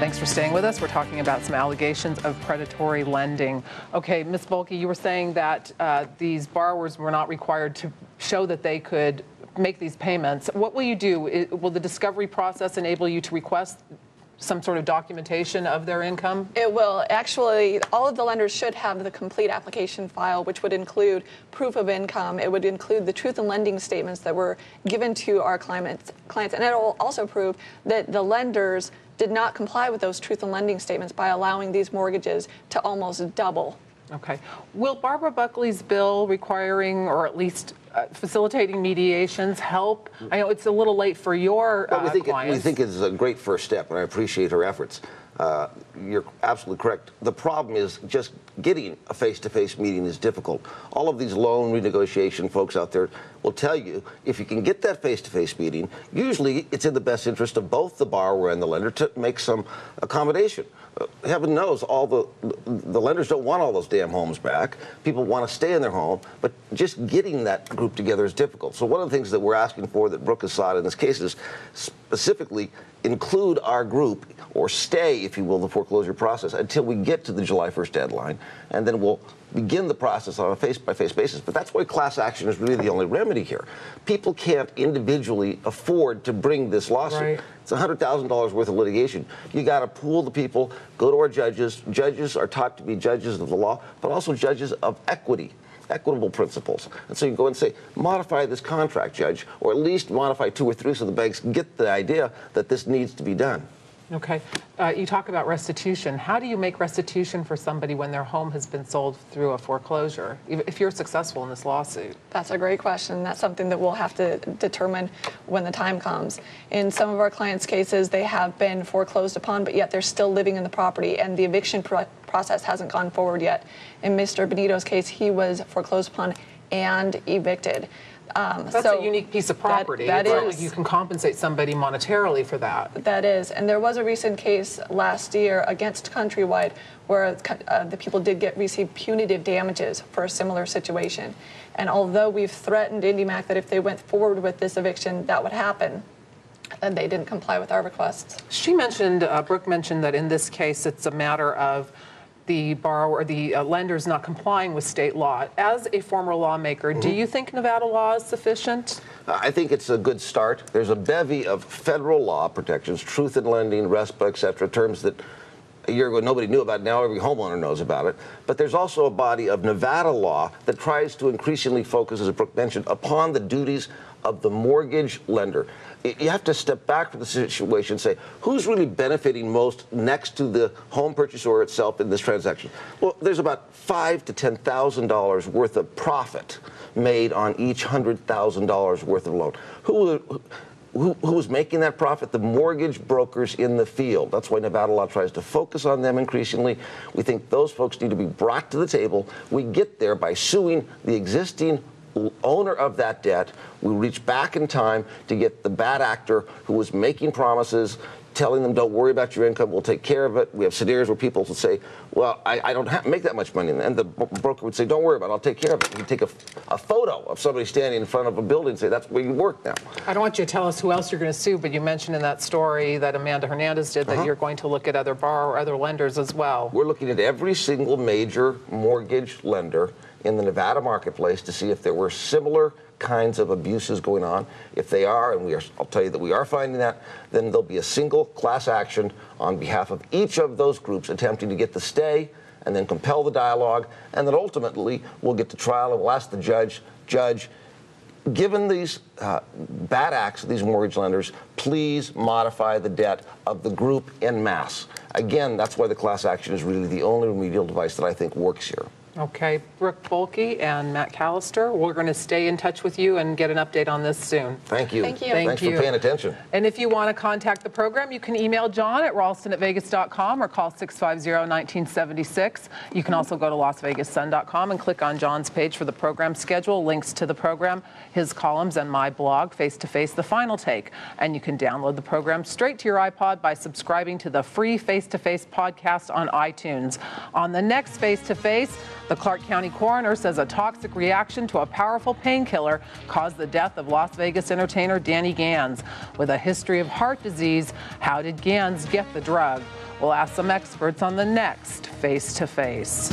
Thanks for staying with us. We're talking about some allegations of predatory lending. Okay, Ms. Bulky, you were saying that these borrowers were not required to show that they could make these payments. What will you do? Will the discovery process enable you to request some sort of documentation of their income? It will. Actually, all of the lenders should have the complete application file, which would include proof of income. It would include the truth in lending statements that were given to our clients. And it will also prove that the lenders did not comply with those truth in lending statements by allowing these mortgages to almost double. Okay. Will Barbara Buckley's bill requiring, or at least facilitating mediations help? I know it's a little late for your clients. We think it's a great first step, and I appreciate her efforts. You're absolutely correct. The problem is just getting a face-to-face meeting is difficult. All of these loan renegotiation folks out there will tell you if you can get that face-to-face meeting, usually it's in the best interest of both the borrower and the lender to make some accommodation. Heaven knows all the lenders don't want all those damn homes back. People want to stay in their home, but just getting that group together is difficult. So one of the things that we're asking for, that Brooke has sought in this case, is specifically include our group, or stay, if you will, the foreclosure process until we get to the July 1st deadline, and then we'll begin the process on a face-by-face basis. But that's why class action is really the only remedy here. People can't individually afford to bring this lawsuit. Right. It's $100,000 worth of litigation. You got to pool the people, go to our judges. Judges are taught to be judges of the law, but also judges of equitable principles. And so you go and say, modify this contract, Judge, or at least modify 2 or 3 so the banks get the idea that this needs to be done. Okay. You talk about restitution. How do you make restitution for somebody when their home has been sold through a foreclosure, if you're successful in this lawsuit? That's a great question. That's something that we'll have to determine when the time comes. In some of our clients' cases, they have been foreclosed upon, but yet they're still living in the property, and the eviction process hasn't gone forward yet. In Mr. Benito's case, he was foreclosed upon and evicted. That's a unique piece of property. That it's is. not like you can compensate somebody monetarily for that. That is. And there was a recent case last year against Countrywide where the people did receive punitive damages for a similar situation. And although we've threatened IndyMac that if they went forward with this eviction, that would happen, and they didn't comply with our requests. She mentioned, Brooke mentioned that in this case it's a matter of the borrower, the lenders not complying with state law. As a former lawmaker, do you think Nevada law is sufficient? I think it's a good start. There's a bevy of federal law protections, truth in lending, RESPA, et cetera, terms that a year ago nobody knew about. Now every homeowner knows about it. But there's also a body of Nevada law that tries to increasingly focus, as Brooke mentioned, upon the duties of the mortgage lender. You have to step back from the situation and say, who's really benefiting most next to the home purchaser itself in this transaction? Well, there's about $5,000 to $10,000 worth of profit made on each $100,000 worth of loan. Who's making that profit? The mortgage brokers in the field. That's why Nevada law tries to focus on them increasingly. We think those folks need to be brought to the table. We get there by suing the existing owner of that debt. We reach back in time to get the bad actor who was making promises, telling them, don't worry about your income, we'll take care of it. We have scenarios where people will say, well, I don't make that much money. And the broker would say, don't worry about it, I'll take care of it. He'd take a photo of somebody standing in front of a building and say, that's where you work now. I don't want you to tell us who else you're going to sue, but you mentioned in that story that Amanda Hernandez did that you're going to look at other lenders as well. We're looking at every single major mortgage lender in the Nevada marketplace to see if there were similar kinds of abuses going on. If they are, and I'll tell you that we are finding that, then there'll be a single class action on behalf of each of those groups attempting to get the stay and then compel the dialogue, and then ultimately we'll get to trial and we'll ask the judge, given these bad acts of these mortgage lenders, please modify the debt of the group en masse. Again, that's why the class action is really the only remedial device that I think works here. Okay, Brooke Bulky and Matt Callister, we're going to stay in touch with you and get an update on this soon. Thank you. Thank you. Thanks for paying attention. And if you want to contact the program, you can email John at ralston@vegas.com or call 650-1976. You can also go to lasvegassun.com and click on John's page for the program schedule, links to the program, his columns, and my blog, Face to Face, The Final Take. And you can download the program straight to your iPod by subscribing to the free Face to Face podcast on iTunes. On the next Face to Face, The Clark County coroner says a toxic reaction to a powerful painkiller caused the death of Las Vegas entertainer Danny Gans. With a history of heart disease, how did Gans get the drug? We'll ask some experts on the next Face to Face.